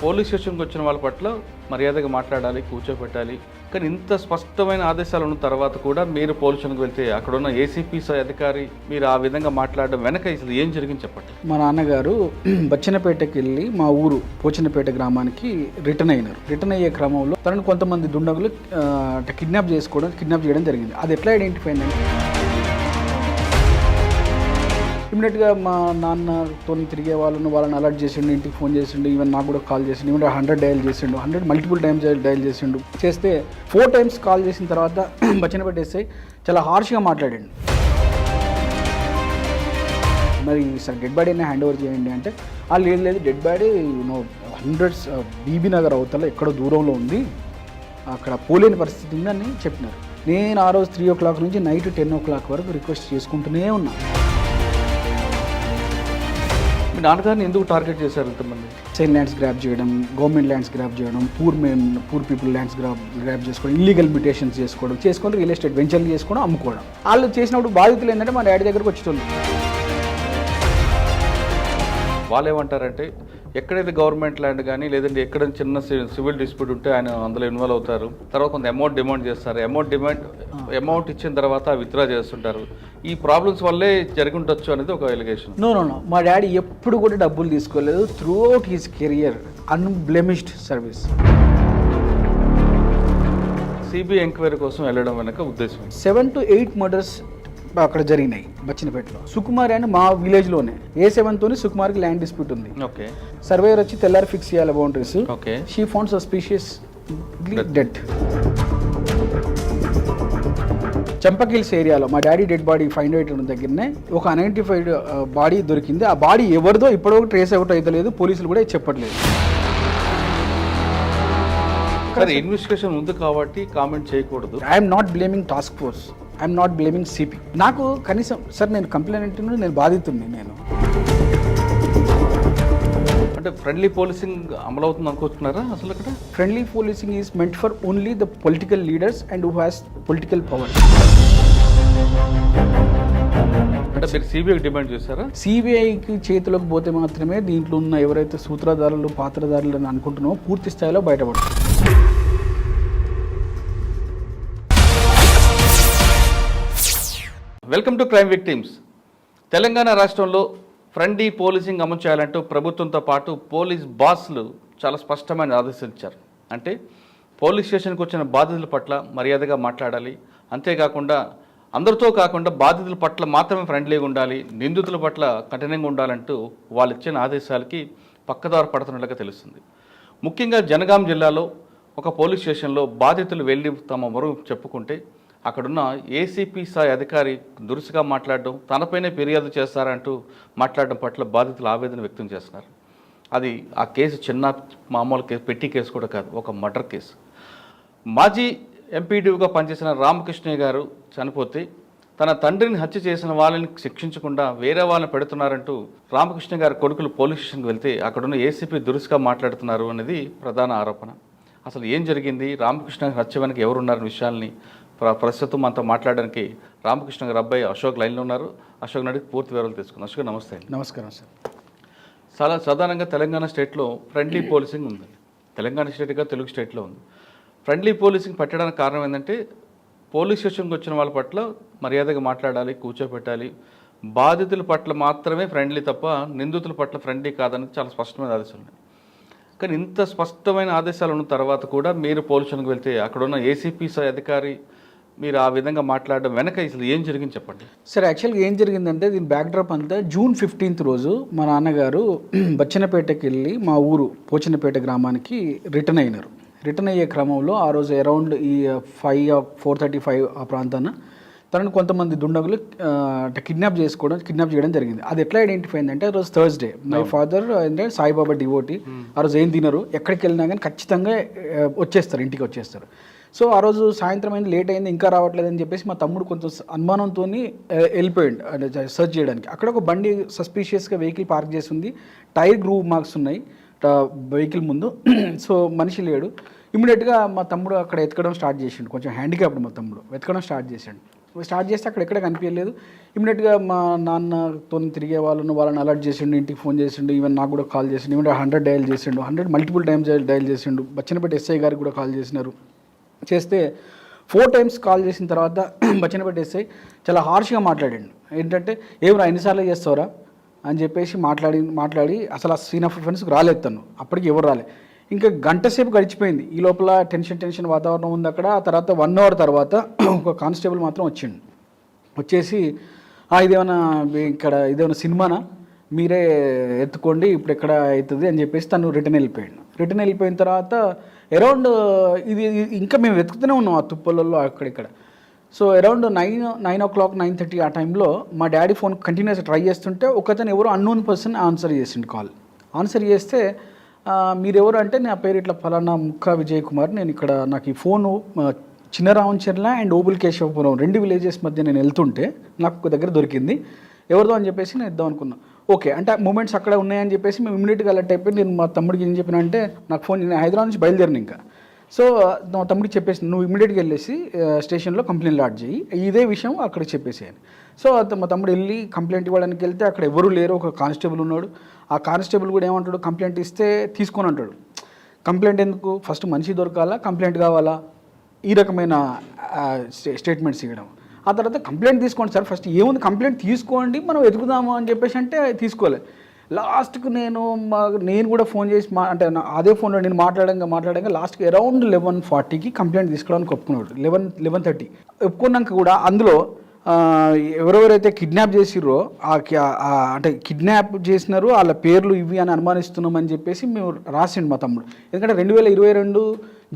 Police స్టేషన్కి వచ్చిన వాళ్ళ పట్ల మర్యాదగా మాట్లాడాలి, కూర్చోబెట్టాలి. కానీ ఇంత స్పష్టమైన ఆదేశాలు ఉన్న తర్వాత కూడా మీరు పోలీస్ స్టేషన్కి వెళ్తే అక్కడ ఉన్న ఏసీపీ స్థాయి అధికారి మీరు ఆ విధంగా మాట్లాడడం వెనక అసలు ఏం జరిగింది చెప్పండి. మా నాన్నగారు బచ్చన్నపేటకి వెళ్ళి మా ఊరు పోచన్నపేట గ్రామానికి రిటర్న్ అయినారు. రిటర్న్ అయ్యే క్రమంలో తనను కొంతమంది దుండగులు కిడ్నాప్ చేయడం జరిగింది. అది ఎట్లా ఐడెంటిఫై అయిందంటే ఇమీడియట్గా మా నాన్నతో తిరిగే వాళ్ళని అలర్ట్ చేసిండు, ఇంటికి ఫోన్ చేసిండు, ఈవెన్ నాకు కూడా కాల్ చేసిండు. ఈవెన్ 100 డయల్ చేసిండు, 100 మల్టిపుల్ టైమ్స్ డయల్ చేసిండు. చేస్తే 4 times కాల్ చేసిన తర్వాత బచ్చన్నపేట ఎస్ఐ చాలా హార్ష్గా మాట్లాడండి. మరి సార్ డెడ్ బాడీని హ్యాండ్ ఓవర్ చేయండి అంటే లేదు డెడ్ బాడీ 100 బీబీ నగర్ అవతల ఎక్కడో దూరంలో ఉంది, అక్కడ పోలేని పరిస్థితి ఉందని చెప్పినారు. నేను ఆ రోజు 3 o'clock నుంచి నైట్ 10 o'clock వరకు రిక్వెస్ట్ చేసుకుంటూనే ఉన్నాను. మీ నాన్నగారిని ఎందుకు టార్గెట్ చేశారు ఇంతమంది? చైన్ ల్యాండ్స్ గ్రాప్ చేయడం, గవర్నమెంట్ ల్యాండ్స్ గ్రాప్ చేయడం, పూర్ పీపుల్ ల్యాండ్స్ గ్రాప్ చేసుకోవడం, ఇల్లీగల్ మ్యూటేషన్స్ చేసుకొని రియల్ ఎస్టేట్ వెంచర్లు చేసుకోవడం, అమ్ముకోవడం. వాళ్ళు చేసినప్పుడు బాధితులు ఏంటంటే మా డాడీ దగ్గరకు వచ్చేటోళ్ళు. వాళ్ళు ఏమంటారంటే ఎక్కడైతే గవర్నమెంట్ ల్యాండ్ కానీ లేదంటే ఎక్కడ చిన్న సివిల్ డిస్ప్యూట్ ఉంటే ఆయన అందులో ఇన్వాల్వ్ అవుతారు. తర్వాత కొంత అమౌంట్ డిమాండ్ చేస్తారు. అమౌంట్ ఇచ్చిన తర్వాత విత్డ్రా చేస్తుంటారు. ఈ ప్రాబ్లమ్స్ వల్లే జరిగి ఉండొచ్చు అనేది ఒక ఎలిగేషన్. నో మా డాడీ ఎప్పుడు కూడా డబ్బులు తీసుకోలేదు. Throughout his career unblemished service. CBI enquiry కోసం వెళ్ళడం వెనక ఉద్దేశం 7 to 8 మర్డర్స్ అక్కడ జరిగినాయి బచ్చన్నపేటలో. సుకుమార్ అని మా విలేజ్లోనే A7తోని సుకుమార్కి ల్యాండ్ డిస్ప్యూట్ ఉంది. ఓకే, సర్వేయర్ వచ్చి తెల్లారి ఫిక్స్ చేయాలి boundaries. Okay, she found suspicious death. చంపకిల్స్ ఏరియాలో మా డాడీ డెడ్ బాడీ ఫైండ్ అయిన దగ్గరనే ఒక అన్ఐడెంటిఫైడ్ బాడీ దొరికింది. ఆ బాడీ ఎవరిదో ఇప్పటివరకు ట్రేస్ అవుట్ అవుతలేదు, పోలీసులు కూడా చెప్పట్లేదు. ఇన్వెస్టిగేషన్ ఉంది కాబట్టి కామెంట్ చేయకూడదు. I'm not blaming task force, I'm not blaming CP. నాకు కనీసం సార్ నేను కంప్లైంట్ నేను బాధితుడిని. నేను అంటే ఫ్రెండ్లీ పోలీసింగ్ అమలవుతుంది అనుకుంటున్నారా? అసలు అక్కడ friendly policing is meant for only the political leaders and who has political power. అంటే మీరు సిబిఐకి డిమాండ్ చేశారా? సిబిఐకి చేతిలోకి పోతే మాత్రమే దీంట్లో ఉన్న ఎవరైతే సూత్రధారులు పాత్రధారులు అని అనుకుంటున్నామో పూర్తి స్థాయిలో బయటపడుతుంది. Welcome to crime victims. Telangana రాష్ట్రంలో ఫ్రెండ్లీ పోలీసింగ్ అమలు చేయాలంటూ ప్రభుత్వంతో పాటు పోలీస్ బాస్లు చాలా స్పష్టమైన ఆదేశాలు ఇచ్చారు. అంటే పోలీస్ స్టేషన్కి వచ్చిన బాధితుల పట్ల మర్యాదగా మాట్లాడాలి, అంతేకాకుండా అందరితో కాకుండా బాధితుల పట్ల మాత్రమే ఫ్రెండ్లీగా ఉండాలి, నిందితుల పట్ల కఠినంగా ఉండాలంటూ వాళ్ళు ఇచ్చిన ఆదేశాలకి పక్కదారి పడుతున్నట్లుగా తెలుస్తుంది. ముఖ్యంగా జనగాం జిల్లాలో ఒక పోలీస్ స్టేషన్లో బాధితులు వెళ్ళి తమ మొరు చెప్పుకుంటే అక్కడున్న ఏసీపీ స్థాయి అధికారి దురుసుగా మాట్లాడడం, తనపైనే ఫిర్యాదు చేస్తారంటూ మాట్లాడడం పట్ల బాధితులు ఆవేదన వ్యక్తం చేస్తున్నారు. అది ఆ కేసు చిన్న మామూలు కేసు, పెట్టి కేసు కూడా కాదు, ఒక మర్డర్ కేసు. మాజీ ఎంపీడీగా పనిచేసిన రామకృష్ణయ్య గారు చనిపోతే తన తండ్రిని హత్య చేసిన వాళ్ళని శిక్షించకుండా వేరే వాళ్ళని పెడుతున్నారంటూ రామకృష్ణ గారి కొడుకులు పోలీస్ స్టేషన్కి వెళ్తే అక్కడున్న ఏసీపీ దురుసుగా మాట్లాడుతున్నారు అనేది ప్రధాన ఆరోపణ. అసలు ఏం జరిగింది, రామకృష్ణ హత్య వెనక ఎవరున్నారన్న విషయాల్ని ప్రస్తుతం మనతో మాట్లాడడానికి రామకృష్ణ గారు అబ్బాయి అశోక్ లైన్లో ఉన్నారు. అశోక్ నడికి పూర్తి వివరాలు తెలుసుకుందాం. అశోక్ నమస్తే. నమస్కారం సార్. చాలా సాధారణంగా తెలంగాణ స్టేట్లో ఫ్రెండ్లీ పోలీసింగ్ ఉందండి. తెలంగాణ స్టేట్గా తెలుగు స్టేట్లో ఉంది. ఫ్రెండ్లీ పోలీసింగ్ పెట్టడానికి కారణం ఏంటంటే పోలీస్ స్టేషన్కి వచ్చిన వాళ్ళ పట్ల మర్యాదగా మాట్లాడాలి, కూర్చోబెట్టాలి, బాధితుల పట్ల మాత్రమే ఫ్రెండ్లీ తప్ప నిందితుల పట్ల ఫ్రెండ్లీ కాదని చాలా స్పష్టమైన ఆదేశాలు ఉన్నాయి. కానీ ఇంత స్పష్టమైన ఆదేశాలు ఉన్న తర్వాత కూడా మీరు పోలీస్ స్టేషన్కి వెళ్తే అక్కడున్న ఏసీపీ స్థాయి అధికారి మీరు ఆ విధంగా మాట్లాడడం వెనక అసలు ఏం జరిగింది చెప్పండి. సార్ యాక్చువల్గా ఏం జరిగిందంటే దీని బ్యాక్డ్రాప్ అంతా June 15th రోజు మా నాన్నగారు బచ్చన్నపేటకి వెళ్ళి మా ఊరు పోచన్నపేట గ్రామానికి రిటర్న్ అయినారు. రిటర్న్ అయ్యే క్రమంలో ఆ రోజు అరౌండ్ ఈ 4:35 ఆ ప్రాంతాన తనను కొంతమంది దుండగులు కిడ్నాప్ చేయడం జరిగింది. అది ఎట్లా ఐడెంటిఫై అయిందంటే ఆ రోజు థర్స్డే. మై ఫాదర్ అంటే సాయిబాబా డివోటీ. ఆ రోజు ఏం తినరు, ఎక్కడికి వెళ్ళినా కానీ ఖచ్చితంగా వచ్చేస్తారు, ఇంటికి వచ్చేస్తారు. సో ఆ రోజు సాయంత్రం అయింది, లేట్ అయింది, ఇంకా రావట్లేదని చెప్పేసి మా తమ్ముడు కొంచెం అనుమానంతో వెళ్ళిపోయాడు అంటే సర్చ్ చేయడానికి. అక్కడ ఒక బండి సస్పీషియస్గా వెహికల్ పార్క్ చేసి ఉంది, టైర్ గ్రూవ్ మార్క్స్ ఉన్నాయి వెహికల్ ముందు. సో మనిషి లేడు. ఇమీడియట్గా మా తమ్ముడు అక్కడ వెతకడం స్టార్ట్ చేసిండు. కొంచెం హ్యాండిక్యాప్డ్ మా తమ్ముడు, వెతకడం స్టార్ట్ చేసాడు. స్టార్ట్ చేస్తే అక్కడ ఎక్కడ కనిపించలేదు. ఇమీడియట్గా మా నాన్నతో తిరిగే వాళ్ళని అలర్ట్ చేసిండు, ఇంటికి ఫోన్ చేసిండు, ఈవెన్ నాకు కూడా కాల్ చేసిండు. ఈవెన్ 100 డయల్ చేసిండు, 100 మల్టిపుల్ టైమ్స్ డయల్ చేసిండు. బచ్చన్నపేట ఎస్ఐ గారికి కూడా కాల్ చేసినారు. చేస్తే 4 టైమ్స్ కాల్ చేసిన తర్వాత బచ్చన్నపేట ఎస్ఐ చాలా హార్ష్గా మాట్లాడాడు. ఏంటంటే ఏమరా ఎన్నిసార్లు చేస్తావురా అని చెప్పేసి మాట్లాడి అసలు ఆ సీన్ ఆఫ్ అఫెన్స్కి రాలేదు తను. అప్పటికి ఎవరు రాలే. ఇంకా గంట సేపు గడిచిపోయింది. ఈ లోపల టెన్షన్ వాతావరణం ఉంది అక్కడ. ఆ తర్వాత 1 అవర్ తర్వాత ఒక కానిస్టేబుల్ మాత్రం వచ్చిండు. వచ్చేసి ఇదేమైనా సినిమానా, మీరే ఎత్తుకోండి, ఇప్పుడు ఎక్కడ అవుతుంది అని చెప్పేసి తను రిటర్న్ వెళ్ళిపోయిన తర్వాత అరౌండ్ ఇది ఇంకా మేము వెతుకుతూనే ఉన్నాం ఆ తుప్పలలో అక్కడిక్కడ. సో అరౌండ్ 9 o'clock 9:30 ఆ టైంలో మా డాడీ ఫోన్ కంటిన్యూస్ ట్రై చేస్తుంటే ఒకతను ఎవరు అన్నోన్ పర్సన్ ఆన్సర్ చేసిండు కాల్. ఆన్సర్ చేస్తే మీరెవరు అంటే నా పేరు ఇట్లా ఫలానా ముక్కా విజయ్ కుమార్, నేను ఇక్కడ నాకు ఈ phone Chinnaravancherla and Obul Keshavapuram 2 villages మధ్య నేను వెళ్తుంటే నాకు ఒక దగ్గర దొరికింది, ఎవరిదో అని చెప్పేసి నేను ఇద్దాం అనుకున్నా. ఓకే అంటే మూమెంట్స్ అక్కడ ఉన్నాయని చెప్పేసి మేము ఇమీడియట్గా అలర్ట్ అయిపోయి నేను మా తమ్ముడికి ఏం చెప్పినా అంటే నాకు ఫోన్, నేను హైదరాబాద్ నుంచి బయలుదేరిన ఇంకా. సో మా తమ్ముడికి చెప్పేసి నువ్వు ఇమీడియట్గా వెళ్ళేసి స్టేషన్లో కంప్లైంట్ లాడ్జ్ చేయి, ఇదే విషయం అక్కడ చెప్పేసేయని. సో మా తమ్ముడు వెళ్ళి కంప్లైంట్ ఇవ్వడానికి వెళ్తే అక్కడ ఎవరు లేరు, ఒక కానిస్టేబుల్ ఉన్నాడు. ఆ కానిస్టేబుల్ కూడా ఏమంటాడు, కంప్లైంట్ ఇస్తే తీసుకొని అంటాడు. కంప్లైంట్ ఎందుకు, ఫస్ట్ మనిషి దొరకాలా, కంప్లైంట్ కావాలా, ఈ రకమైన స్టేట్మెంట్స్ ఇవ్వడం. ఆ తర్వాత కంప్లైంట్ తీసుకోండి సార్, ఫస్ట్ ఏముంది కంప్లైంట్ తీసుకోండి మనం వెతుకుదాము అని చెప్పేసి అంటే తీసుకోలే. లాస్ట్కు నేను కూడా ఫోన్ చేసి అంటే అదే ఫోన్లో నేను మాట్లాడంగా లాస్ట్కి అరౌండ్ 11:40కి కంప్లైంట్ తీసుకోవడానికి ఒప్పుకున్నాడు. 11:30 ఒప్పుకున్నాక కూడా అందులో ఎవరెవరైతే కిడ్నాప్ చేసిర్రో అంటే కిడ్నాప్ చేసినారు వాళ్ళ పేర్లు ఇవి అని అనుమానిస్తున్నామని చెప్పేసి మేము రాసిండు మా తమ్ముడు. ఎందుకంటే 2022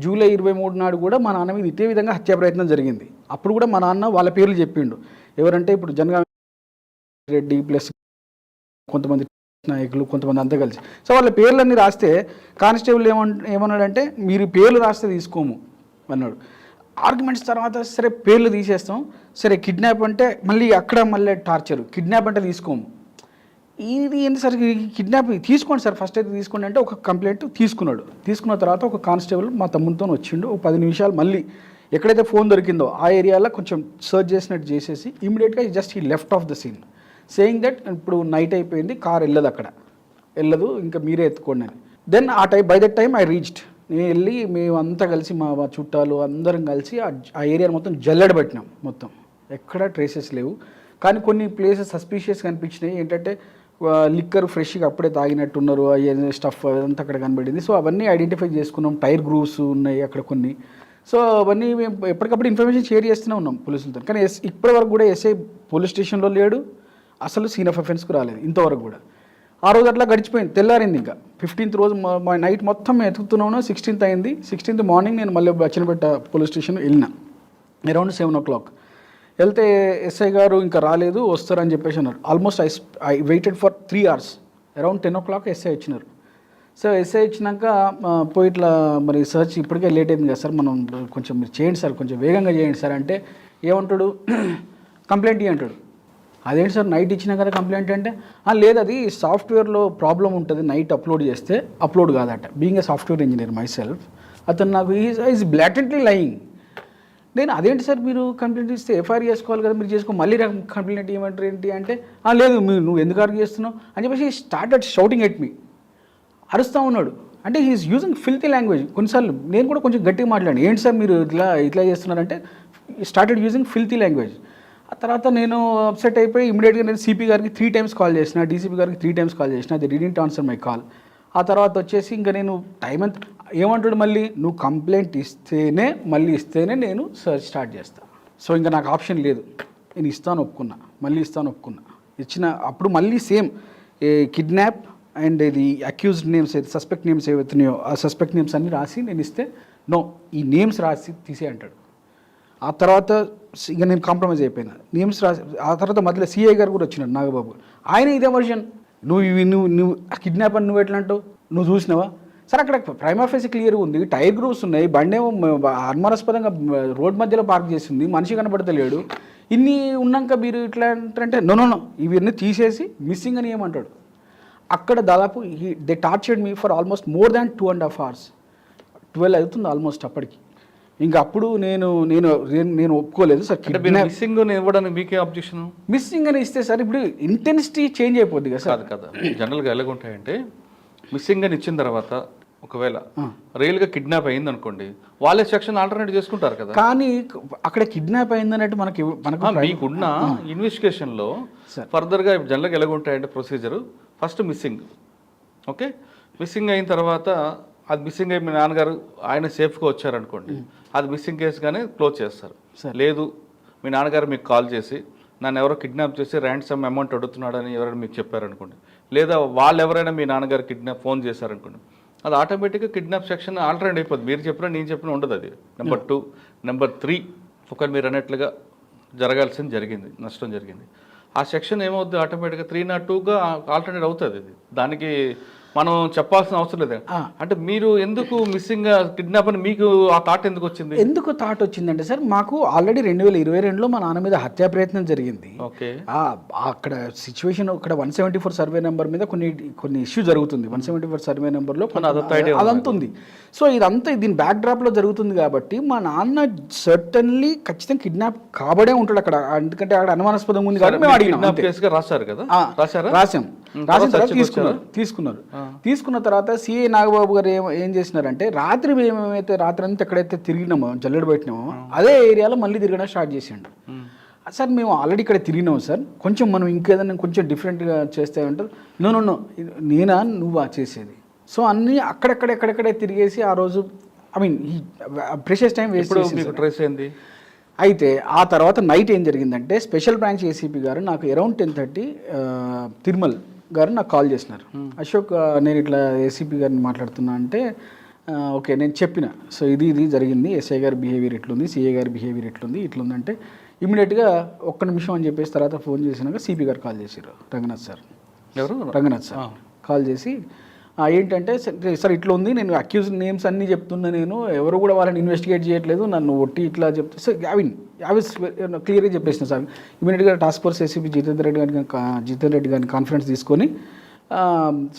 జూలై 23 నాడు కూడా మా నాన్న మీద ఇదే విధంగా హత్యా ప్రయత్నం జరిగింది. అప్పుడు కూడా మా నాన్న వాళ్ళ పేర్లు చెప్పిండు. ఎవరంటే ఇప్పుడు జనగామ రెడ్డి ప్లస్ కొంతమంది నాయకులు, కొంతమంది అంతా కలిసి. సో వాళ్ళ పేర్లన్నీ రాస్తే కానిస్టేబుల్ ఏమన్నాడంటే మీరు పేర్లు రాస్తే తీసుకోము అన్నాడు. ఆర్గ్యుమెంట్స్ తర్వాత సరే పేర్లు తీసేస్తాం, సరే కిడ్నాప్ అంటే మళ్ళీ టార్చర్, కిడ్నాప్ అంటే తీసుకోము. ఇది ఏంటి సార్, కిడ్నాప్ తీసుకోండి సార్ ఫస్ట్ అయితే తీసుకోండి అంటే ఒక కంప్లైంట్ తీసుకున్నాడు. తీసుకున్న తర్వాత ఒక కానిస్టేబుల్ మా తమ్ముతో వచ్చిండు. ఒక 10 నిమిషాలు మళ్ళీ ఎక్కడైతే ఫోన్ దొరికిందో ఆ ఏరియాలో కొంచెం సర్చ్ చేసినట్టు చేసేసి ఇమీడియట్గా జస్ట్ ఈ left of the scene saying that ఇప్పుడు నైట్ అయిపోయింది, కార్ వెళ్ళదు ఇంకా మీరే ఎత్తుకోండి అని. Then by that time I reached. నేను వెళ్ళి మేమంతా కలిసి మా చుట్టాలు అందరం కలిసి ఆ ఏరియాని మొత్తం జల్లెడబట్టినాం. మొత్తం ఎక్కడ ట్రేసెస్ లేవు. కానీ కొన్ని ప్లేసెస్ సస్పీషియస్గా అనిపించినాయి. ఏంటంటే లిక్కర్ ఫ్రెష్గా అప్పుడే తాగినట్టున్నారు, స్టఫ్ అదంతా అక్కడ కనబడింది. సో అవన్నీ ఐడెంటిఫై చేసుకున్నాం. టైర్ గ్రూవ్స్ ఉన్నాయి అక్కడ కొన్ని. సో అవన్నీ మేము ఎప్పటికప్పుడు ఇన్ఫర్మేషన్ షేర్ చేస్తూనే ఉన్నాం పోలీసులతో. కానీ ఇప్పటి వరకు కూడా ఎస్ఐ పోలీస్ స్టేషన్లో లేడు, అసలు సీన్ ఆఫ్ అఫెన్స్కి రాలేదు ఇంతవరకు కూడా. ఆ రోజు అట్లా గడిచిపోయింది. తెల్లారింది ఇంకా 15th రోజు మా నైట్ మొత్తం మేము ఎత్తుకుతున్నాను. 16th అయింది. 16th మార్నింగ్ నేను మళ్ళీ బచ్చన్నపేట పోలీస్ స్టేషన్ వెళ్ళిన అరౌండ్ 7 o'clock. వెళ్తే ఎస్ఐ గారు ఇంకా రాలేదు, వస్తారని చెప్పేసి అన్నారు. Almost I waited for 3 hours. Around 10 o'clock SI వచ్చినారు. సో ఎస్ఐ వచ్చినాక పోయి ఇట్లా మరి సర్చ్ ఇప్పటికే లేట్ అయింది కదా సార్, మనం కొంచెం మీరు చేయండి సార్, కొంచెం వేగంగా చేయండి సార్ అంటే ఏమంటాడు, కంప్లైంట్ అంటాడు. అదేంటి సార్ నైట్ ఇచ్చినా కదా కంప్లైంట్ అంటే, లేదు అది సాఫ్ట్వేర్లో ప్రాబ్లం ఉంటుంది, నైట్ అప్లోడ్ చేస్తే అప్లోడ్ కాదట. Being a software engineer my self, అతను నాకు ఈజ్ బ్లాటెంట్లీ లయింగ్. నేను అదేంటి సార్ మీరు కంప్లైంట్ ఇస్తే ఎఫ్ఐఆర్ చేసుకోవాలి కదా, మీరు చేసుకో మళ్ళీ కంప్లైంట్ ఇవ్వమంటారు ఏంటి అంటే, లేదు నువ్వు ఎందుకు ఆర్గ్యూ చేస్తున్నావు అని చెప్పేసి స్టార్టెడ్ షౌటింగ్ ఎట్ మీ, అరుస్తూ ఉన్నాడు. అంటే హీఈస్ యూజింగ్ ఫిల్తీ లాంగ్వేజ్. కొన్నిసార్లు నేను కూడా కొంచెం గట్టిగా మాట్లాడాను, ఏంటి సార్ మీరు ఇట్లా చేస్తున్నారంటే స్టార్టెడ్ యూజింగ్ ఫిల్తీ లాంగ్వేజ్. ఆ తర్వాత నేను అప్సెట్ అయిపోయి ఇమీడియట్గా నేను సిపి గారికి 3 times కాల్ చేసిన, డీసీపీ గారికి 3 times కాల్ చేసిన, the didn't answer my call. ఆ తర్వాత వచ్చేసి ఇంకా నేను టైం అంతా ఏమంటాడు, మళ్ళీ నువ్వు కంప్లైంట్ ఇస్తేనే నేను సర్చ్ స్టార్ట్ చేస్తాను. సో ఇంకా నాకు ఆప్షన్ లేదు, నేను మళ్ళీ ఇస్తాను ఒప్పుకున్నా. ఇచ్చిన అప్పుడు మళ్ళీ సేమ్ కిడ్నాప్ అండ్ ఇది అక్యూజ్డ్ నేమ్స్ సస్పెక్ట్ నేమ్స్ ఏవైతున్నాయో ఆ సస్పెక్ట్ నేమ్స్ అన్నీ రాసి నేను ఇస్తే ఈ నేమ్స్ రాసి తీసే అంటాడు. ఆ తర్వాత ఇక నేను కాంప్రమైజ్ అయిపోయినా, నేమ్స్ రాసి. ఆ తర్వాత మధ్యలో సిఐ గారు కూడా వచ్చినాడు, నాగబాబు. ఆయన ఇదే వర్షన్, నువ్వు కిడ్నాప్ అని నువ్వు ఎట్లా అంటావు, నువ్వు చూసినావా సార్, అక్కడ ప్రైమా ఫేసి క్లియర్గా ఉంది, టైర్ గ్రూవ్స్ ఉన్నాయి, బండేమో అనుమానాస్పదంగా రోడ్ మధ్యలో పార్క్ చేసింది, మనిషి కనబడతలేడు, ఇన్ని ఉన్నాక మీరు ఇట్లా అంటే నో ఇవన్నీ తీసేసి మిస్సింగ్ అని ఏమంటాడు. అక్కడ దాదాపు they tortured me for almost more than 2.5 hours. 12 అవుతుంది ఆల్మోస్ట్ అప్పటికి. ఇంకా అప్పుడు నేను నేను నేను ఒప్పుకోలేదు సార్. అంటే మీరు మిస్సింగ్ ఇవ్వడానికి మీకే అబ్జెక్షన్? మిస్సింగ్ అని ఇస్తే సార్ ఇప్పుడు ఇంటెన్సిటీ చేంజ్ అయిపోద్ది కదా సార్. కాదు జనరల్గా ఎలాగుంటాయంటే మిస్సింగ్ అని ఇచ్చిన తర్వాత ఒకవేళ రియల్గా కిడ్నాప్ అయింది అనుకోండి, వాళ్ళే సెక్షన్ ఆల్టర్నేట్ చేసుకుంటారు కదా. కానీ అక్కడ కిడ్నాప్ అయిందన్నట్టు మనకు మీకున్న ఇన్వెస్టిగేషన్లో ఫర్దర్గా జనరల్గా ఎలాగుంటాయంటే procedure first missing. Okay, missing అయిన తర్వాత అది మిస్సింగ్ అయ్యి మీ నాన్నగారు ఆయన సేఫ్గా వచ్చారనుకోండి, అది మిస్సింగ్ కేసుగానే క్లోజ్ చేస్తారు. లేదు మీ నాన్నగారు మీకు కాల్ చేసి నన్ను ఎవరో కిడ్నాప్ చేసి ర్యాంసమ్ అమౌంట్ అడుగుతున్నాడని ఎవరైనా మీకు చెప్పారనుకోండి, లేదా వాళ్ళు ఎవరైనా మీ నాన్నగారు ఫోన్ చేశారనుకోండి, అది ఆటోమేటిక్గా కిడ్నాప్ సెక్షన్ ఆల్టర్నేట్ అయిపోద్ది. మీరు చెప్పినా నేను చెప్పినా ఉండదు అది. నెంబర్ 2. నెంబర్ 3, ఒకవేళ మీరు అన్నట్లుగా జరగాల్సింది జరిగింది, నష్టం జరిగింది, ఆ సెక్షన్ ఏమవుద్ది ఆటోమేటిక్గా 302గా ఆల్టర్నేట్ అవుతుంది. అది దానికి మనం చెప్పాల్సిన అవసరం లేదు. అంటే మీరు ఎందుకు మిస్సింగ్ కిడ్నాప్ అని మీకు ఆ థాట్ ఎందుకు వచ్చింది? ఎందుకు థాట్ వచ్చిందంటే సార్, మాకు ఆల్రెడీ 2022లో మా నాన్న మీద హత్యా ప్రయత్నం జరిగింది. ఓకే, అక్కడ సిచ్యువేషన్ అక్కడ 174 సర్వే నెంబర్ మీద కొన్ని ఇష్యూ జరుగుతుంది. 174 సర్వే నెంబర్లో అదంతా ఉంది. సో దీని బ్యాక్ డ్రాప్లో జరుగుతుంది కాబట్టి మా నాన్న సర్టన్లీ ఖచ్చితంగా కిడ్నాప్ కాబడే ఉంటాడు అక్కడ. ఎందుకంటే అక్కడ అనుమానాస్పదం ఉంది కాబట్టి మేము అడిగినాం. రాశారు కదా, రాసిన తర్వాత తీసుకున్న తర్వాత సిఐ నాగబాబు గారు ఏం చేసినారంటే రాత్రి రాత్రి అంతా ఎక్కడైతే తిరిగినామో జల్లెడ పెట్టినామో అదే ఏరియాలో మళ్ళీ తిరగడం స్టార్ట్ చేసిండు. సార్ మేము ఆల్రెడీ ఇక్కడ తిరిగినాము సార్, కొంచెం మనం ఇంకేదైనా కొంచెం డిఫరెంట్గా చేస్తే అంటే నో నేనా నువ్వా చేసేది. సో అన్నీ అక్కడెక్కడెక్కడెక్కడే తిరిగేసి ఆ రోజు ఈ ప్రెషియస్ టైం వేస్ట్ ట్రేస్ అయింది. అయితే ఆ తర్వాత నైట్ ఏం జరిగిందంటే స్పెషల్ బ్రాంచ్ ఏసీపీ గారు నాకు అరౌండ్ 10:30 తిరుమల్ గారు నాకు కాల్ చేసినారు. అశోక్, నేను ఇట్లా ఏసీపీ గారిని మాట్లాడుతున్నా అంటే ఓకే నేను చెప్పిన. సో ఇది జరిగింది, ఎస్ఐ గారి బిహేవియర్ ఎట్లుంది, సిఐ గారి బిహేవియర్ ఇట్లుందంటే ఇమీడియట్గా ఒక్క నిమిషం అని చెప్పేసి తర్వాత ఫోన్ చేసినాక సిపి గారు కాల్ చేశారు, రంగనాథ్ సార్. ఎవరు? రంగనాథ్ సార్ కాల్ చేసి ఏంటంటే సార్ ఇట్లా ఉంది, నేను అక్యూజ్ నేమ్స్ అన్నీ చెప్తున్నా, నేను ఎవరు కూడా వాళ్ళని ఇన్వెస్టిగేట్ చేయట్లేదు, నన్ను ఒట్టి ఇట్లా చెప్తే సార్ క్లియర్గా చెప్పేసిన సార్. ఇమీడియట్గా task force ACP Jitender Reddy గారిని కాన్ఫరెన్స్ తీసుకొని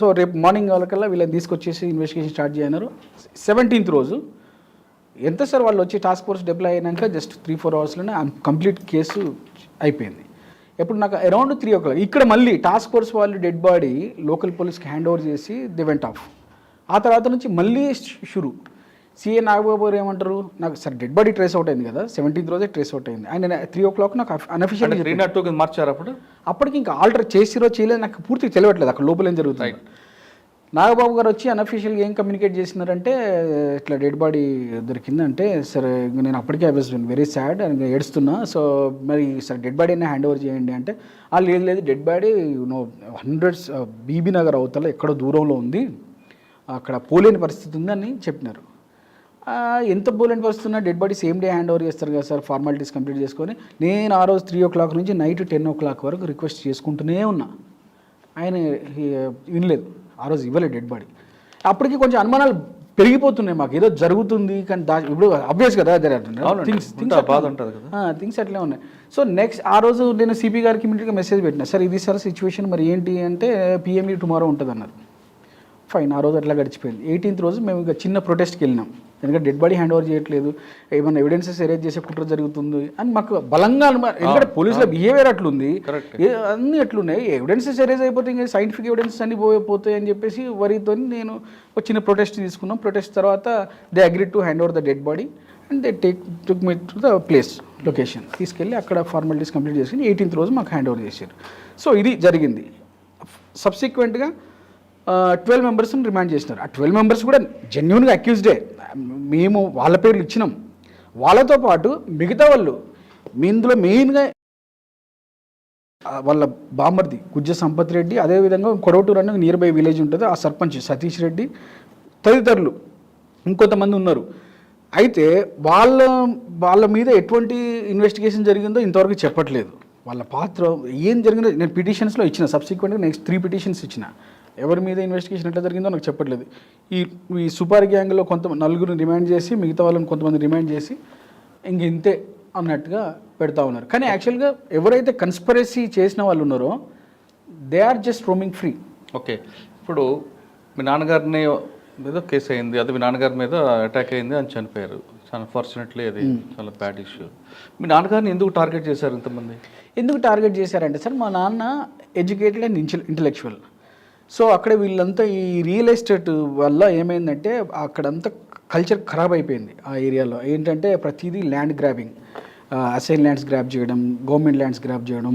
సో రేపు మార్నింగ్ వాళ్ళకల్లా వీళ్ళని తీసుకొచ్చేసి ఇన్వెస్టిగేషన్ స్టార్ట్ చేయన్నారు. 17th రోజు ఎంత సార్ వాళ్ళు వచ్చి టాస్క్ ఫోర్స్ డిప్లాయ్ అయినాక జస్ట్ 3-4 అవర్స్లోనే కంప్లీట్ కేసు అయిపోయింది. ఎప్పుడు నాకు అరౌండ్ 3 o'clock ఇక్కడ మళ్ళీ టాస్క్ ఫోర్స్ వాళ్ళు డెడ్ బాడీ లోకల్ పోలీస్కి హ్యాండ్ ఓవర్ చేసి దే వెంట్ ఆఫ్. ఆ తర్వాత నుంచి మళ్ళీ షురు. సిఏ నాగబాబు గారు ఏమంటారు, నాకు sir dead body trace out అయింది కదా, 17th రోజే ట్రేస్ అవుట్ అయింది. ఆయన 3 o'clock నాకు అన్అఫిషియల్ 302 మార్చారు. అప్పటికి ఇంకా ఆల్టర్ చేసిరో చేయలేదు నాకు పూర్తిగా తెలియట్లేదు అక్కడ లోపల ఏం జరుగుతుంది. నాగబాబు గారు వచ్చి అన్అఫిషియల్గా ఏం కమ్యూనికేట్ చేసినారంటే ఇట్లా డెడ్ బాడీ దొరికిందంటే సరే నేను అప్పటికే ఐ వాజ్ వెరీ సాడ్ అని ఏడుస్తున్నా, సో మరి సార్ డెడ్ బాడీని హ్యాండ్ ఓవర్ చేయండి అంటే లేదు డెడ్ బాడీ 100 బీబీ నగర్ అవతల ఎక్కడో దూరంలో ఉంది, అక్కడ పోలేని పరిస్థితి ఉంది అని చెప్పినారు. ఎంత పోలేని పరిస్థితి ఉన్నా dead body same day hand over చేస్తారు కదా సార్, ఫార్మాలిటీస్ కంప్లీట్ చేసుకొని. నేను ఆ రోజు 3 o'clock నుంచి నైట్ 10 o'clock వరకు రిక్వెస్ట్ చేసుకుంటూనే ఉన్నా, ఆయన వినలేదు. ఆ రోజు ఇవ్వలేదు డెడ్ బాడీ. అప్పటికి కొంచెం అనుమానాలు పెరిగిపోతున్నాయి మాకు, ఏదో జరుగుతుంది కానీ ఇప్పుడు అబ్వియస్ కదా థింగ్స్ అట్లే ఉన్నాయి. సో నెక్స్ట్ ఆ రోజు నేను సిపి గారికి ఇమీడియట్గా మెసేజ్ పెట్టినా, సార్ ఇది సార్ సిచ్యువేషన్ మరి ఏంటి అంటే పిఎంఈ టుమారో ఉంటుంది అన్నారు. ఫైన్, ఆ రోజు అట్లా గడిచిపోయింది. 18th రోజు మేము ఇక చిన్న ప్రొటెస్ట్కి వెళ్ళినాం, ఎందుకంటే డెడ్ బాడీ హ్యాండ్ ఓవర్ చేయట్లేదు, ఏమైనా ఎవిడెన్సెస్ ఎరేజ్ చేసే కుట్ర జరుగుతుంది అని మాకు బలంగా ఎందుకంటే పోలీసుల బిహేవియర్ అట్లుంది, అన్నీ అట్లున్నాయి, ఎవిడెన్సెస్ ఎరేజ్ అయిపోతే ఇంకా సైంటిఫిక్ ఎవిడెన్సెస్ అన్ని పోతాయి అని చెప్పేసి వరితో నేను ఒక చిన్న ప్రొటెస్ట్ తీసుకున్నాం. ప్రొటెస్ట్ తర్వాత they agree to hand over the dead body and they took me to the place location తీసుకెళ్ళి అక్కడ ఫార్మాలిటీస్ కంప్లీట్ చేసుకుని 18th రోజు మాకు హ్యాండ్ ఓవర్ చేశారు. సో ఇది జరిగింది. సబ్సిక్వెంట్గా 12 మెంబర్స్ని రిమాండ్ చేసినారు. ఆ 12 మెంబర్స్ కూడా జెన్యున్గా అక్యూజ్డే, మేము వాళ్ళ పేర్లు ఇచ్చినాం. వాళ్ళతో పాటు మిగతా వాళ్ళు ఇందులో మెయిన్గా వాళ్ళ బామర్ది గుజ్జ సంపత్ రెడ్డి, అదేవిధంగా కొడవటూరు అనే నియర్ బై విలేజ్ ఉంటుంది, ఆ సర్పంచ్ సతీష్ రెడ్డి తదితరులు ఇంకొంతమంది ఉన్నారు. అయితే వాళ్ళ మీద ఎటువంటి ఇన్వెస్టిగేషన్ జరిగిందో ఇంతవరకు చెప్పట్లేదు. వాళ్ళ పాత్ర ఏం జరిగిందో నేను పిటిషన్స్లో ఇచ్చిన, సబ్సిక్వెంట్గా నెక్స్ట్ 3 petitions ఇచ్చిన. ఎవరి మీద ఇన్వెస్టిగేషన్ ఎట్లా జరిగిందో నాకు చెప్పట్లేదు. ఈ సుపారి గ్యాంగ్లో నలుగురిని రిమాండ్ చేసి మిగతా వాళ్ళని కొంతమంది రిమాండ్ చేసి ఇంతే అన్నట్టుగా పెడతా ఉన్నారు. కానీ యాక్చువల్గా ఎవరైతే కన్స్పరసీ చేసిన వాళ్ళు ఉన్నారో they are just roaming free. Okay, ఇప్పుడు మీ నాన్నగారిని ఏదో కేసు అయింది, అది మీ నాన్నగారి మీద అటాక్ అయింది అని చనిపోయారు. అన్ఫార్చునేట్లీ అది చాలా బ్యాడ్ ఇష్యూ. మీ నాన్నగారిని ఎందుకు టార్గెట్ చేశారు ఇంతమంది? ఎందుకు టార్గెట్ చేశారంటే సార్, మా నాన్న ఎడ్యుకేటెడ్ అండ్ ఇంటలెక్చువల్. సో అక్కడ వీళ్ళంతా ఈ రియల్ ఎస్టేట్ వల్ల ఏమైందంటే అక్కడంతా కల్చర్ ఖరాబ్ అయిపోయింది ఆ ఏరియాలో. ఏంటంటే ప్రతిదీ land grabbing, assign lands grab చేయడం, గవర్నమెంట్ ల్యాండ్స్ గ్రాబ్ చేయడం,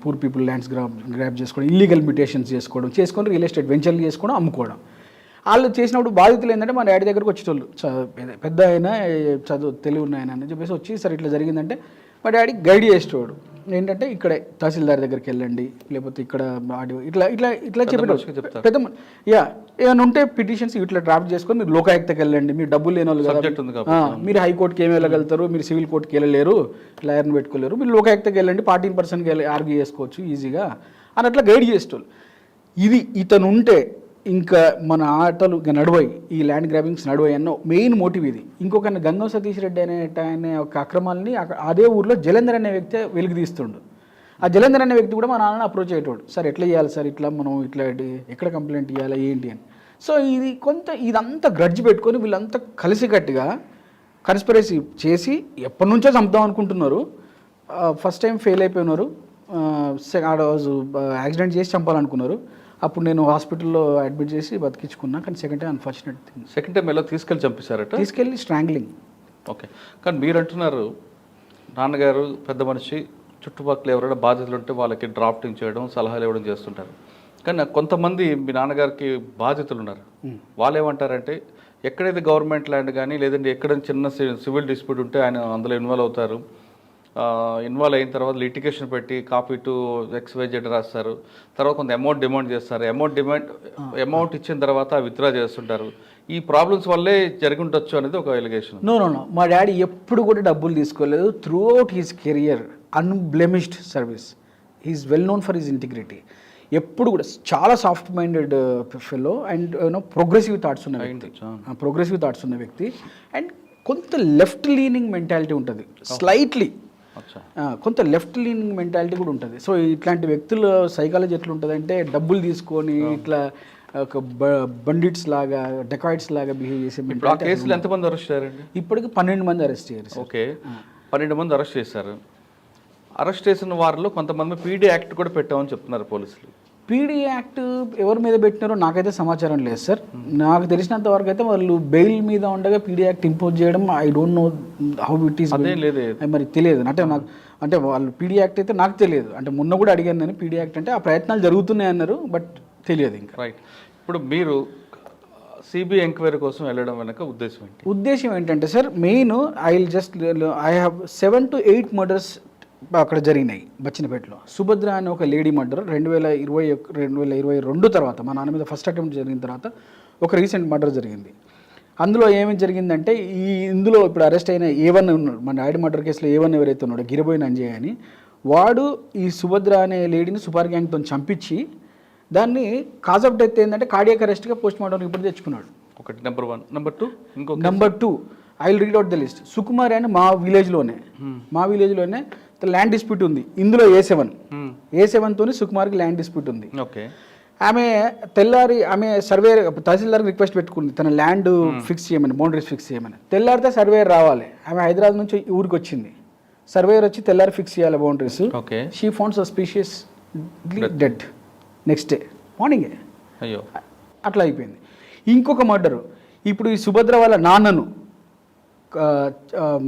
పూర్ పీపుల్ ల్యాండ్స్ గ్రాబ్ చేసుకోవడం, ఇల్లీగల్ మ్యూటేషన్స్ చేసుకొని రియల్ ఎస్టేట్ వెంచర్లు చేసుకోవడం, అమ్ముకోవడం. వాళ్ళు చేసినప్పుడు బాధితులు ఏంటంటే మా డాడీ దగ్గరకు వచ్చేటోళ్ళు, పెద్ద అయినా చదువు తెలివి ఉన్నాయన అని చెప్పేసి వచ్చి, సరే ఇట్లా జరిగిందంటే మా డాడీ గైడ్ చేసేవాడు. ఏంటంటే ఇక్కడే తహసీల్దార్ దగ్గరికి వెళ్ళండి, లేకపోతే ఇక్కడ ఇట్లా ఇట్లా ఇట్లా చెప్పేటప్పుడు పెద్ద ఏమైనా ఉంటే పిటిషన్స్ ఇట్లా డ్రాఫ్ట్ చేసుకొని మీరు లోకాయుక్తకి వెళ్ళండి, మీరు డబ్బులు లేని వాళ్ళు కదా, మీరు హైకోర్టుకి ఏమి వెళ్ళగలుగుతారు, మీరు సివిల్ కోర్టుకి వెళ్ళలేరు, లాయర్ని పెట్టుకోలేరు, మీరు లోకాయుక్తకి వెళ్ళండి, 14% ఆర్గ్యూ చేసుకోవచ్చు ఈజీగా అని అట్లా గైడ్ చేసేటోళ్ళు. ఇది ఇతను ఉంటే ఇంకా మన ఆటలు ఇంకా నడువాయి, ఈ ల్యాండ్ గ్రాబింగ్స్ నడువాయి అన్న మెయిన్ మోటివ్ ఇది. ఇంకొక గంగం సతీష్ రెడ్డి అనే ఒక అక్రమాలని అదే ఊర్లో జలేందర్ అనే వ్యక్తి వెలుగు తీస్తుండు. ఆ జలేందర్ అనే వ్యక్తి కూడా మా నాన్నని అప్రోచ్ అయ్యేటోడు, సార్ ఎట్లా చేయాలి సార్, ఇట్లా మనం ఇట్లా ఎక్కడ కంప్లైంట్ ఇవ్వాలి ఏంటి అని. సో ఇది ఇదంతా గ్రడ్జ్ పెట్టుకొని వీళ్ళంతా కలిసికట్టుగా కన్స్పిరసీ చేసి ఎప్పటి నుంచో చంపుదాం అనుకుంటున్నారు. ఫస్ట్ టైం ఫెయిల్ అయిపోయినారు, రోజు యాక్సిడెంట్ చేసి చంపాలనుకున్నారు. అప్పుడు నేను హాస్పిటల్లో అడ్మిట్ చేసి బతికించుకున్నా. కానీ second time unfortunate thing. Second time ఎలా తీసుకెళ్ళి చంపేశారట? తీసుకెళ్ళి స్ట్రాంగ్లింగ్. ఓకే. కానీ మీరు అంటున్నారు నాన్నగారు పెద్ద మనిషి, చుట్టుపక్కల ఎవరైనా బాధితులు ఉంటే వాళ్ళకి డ్రాఫ్టింగ్ చేయడం, సలహాలు ఇవ్వడం చేస్తుంటారు. కానీ కొంతమంది మీ నాన్నగారికి బాధితులు ఉన్నారు, వాళ్ళు ఏమంటారంటే ఎక్కడైతే గవర్నమెంట్ ల్యాండ్ కానీ లేదంటే ఎక్కడ చిన్న సివిల్ డిస్ప్యూట్ ఉంటే ఆయన అందులో ఇన్వాల్వ్ అవుతారు. ఇన్వాల్వ్ అయిన తర్వాత లిటిగేషన్ పెట్టి కాపీ టు XYZ రాస్తారు. తర్వాత కొంత అమౌంట్ డిమాండ్ చేస్తారు. అమౌంట్ ఇచ్చిన తర్వాత విత్డ్రా చేస్తుంటారు. ఈ ప్రాబ్లమ్స్ వల్లే జరిగి ఉండొచ్చు అనేది ఒక ఎలిగేషన్. నో, మా డాడీ ఎప్పుడు కూడా డబ్బులు తీసుకోలేదు. Throughout his career unblemished service. He's well known for his integrity. ఎప్పుడు కూడా చాలా soft minded fellow and progressive thoughts ఉన్న వ్యక్తి. అండ్ కొంత లెఫ్ట్ లీనింగ్ మెంటాలిటీ ఉంటుంది, స్లైట్లీ కొంత లెఫ్ట్ లీనింగ్ మెంటాలిటీ కూడా ఉంటుంది. సో ఇట్లాంటి వ్యక్తుల సైకాలజీ ఎట్లా ఉంటుంది అంటే డబ్బులు తీసుకొని ఇట్లా ఒక బండిట్స్ లాగా, డెకాయిట్స్ లాగా బిహేవ్ చేసే. కేసులు ఎంతమంది అరెస్ట్ అయ్యారండి? ఇప్పటికి 12 మంది అరెస్ట్ అయ్యారు. ఓకే, 12 మంది అరెస్ట్ చేశారు. అరెస్ట్ చేసిన వారిలో కొంతమంది PD యాక్ట్ కూడా పెట్టామని చెప్తున్నారు పోలీసులు. PD యాక్ట్ ఎవరి మీద పెట్టినారో నాకైతే సమాచారం లేదు సార్. నాకు తెలిసినంత వరకు అయితే వాళ్ళు బెయిల్ మీద ఉండగా PD యాక్ట్ ఇంపోజ్ చేయడం, I don't know how it is. మరి తెలియదు అంటే వాళ్ళు PD యాక్ట్ అయితే నాకు తెలియదు. అంటే మొన్న కూడా అడిగాను నేను, PD యాక్ట్ అంటే ఆ ప్రయత్నాలు జరుగుతున్నాయి అన్నారు, బట్ తెలియదు ఇంకా. రైట్. ఇప్పుడు మీరు CBI ఎంక్వైరీ కోసం వెళ్ళడం వెనక ఉద్దేశం ఏంటంటే sir, main I have 7 to 8 murders అక్కడ జరిగినాయి బచ్చినపేటలో. సుభద్ర అనే ఒక లేడీ మర్డర్ 2022 తర్వాత, మా నాన్న మీద ఫస్ట్ అటెంప్ట్ జరిగిన తర్వాత ఒక రీసెంట్ మర్డర్ జరిగింది. అందులో ఏమి జరిగిందంటే ఇందులో ఇప్పుడు అరెస్ట్ అయిన A1 ఉన్నాడు, మన డాడీ మర్డర్ కేసులో A1 ఎవరైతే ఉన్నాడో గిరిబోయిన అంజయ్ అని, వాడు ఈ సుభద్ర అనే లేడీని సుపార్ గ్యాంగ్తో చంపించి దాన్ని కాజ్ ఆఫ్ డెత్ ఏంటంటే కార్డియాక్ అరెస్ట్గా పోస్ట్ మార్టం రిపోర్ట్ తెచ్చుకున్నాడు. ఒకటి number 1. Number 2 I will read out the list. Sukumari అని మా విలేజ్లోనే ల్యాండ్ డిస్ప్యూట్ ఉంది. ఇందులో A7 తోని సుకుమార్కి ల్యాండ్ డిస్ప్యూట్ ఉంది. ఓకే. ఆమె సర్వేయర్ తహసీల్దార్కి రిక్వెస్ట్ పెట్టుకుంది తన ల్యాండ్ ఫిక్స్ చేయమని, బౌండరీస్ ఫిక్స్ చేయమని. తెల్లారితే సర్వేయర్ రావాలి. ఆమె హైదరాబాద్ నుంచి ఊరికి వచ్చింది. సర్వేయర్ వచ్చి తెల్లారి ఫిక్స్ చేయాలి boundaries. Okay. She found suspicious dead next day మార్నింగే. అయ్యో, అట్లా అయిపోయింది. ఇంకొక మర్డరు, ఇప్పుడు ఈ సుభద్ర వాళ్ళ నాన్నను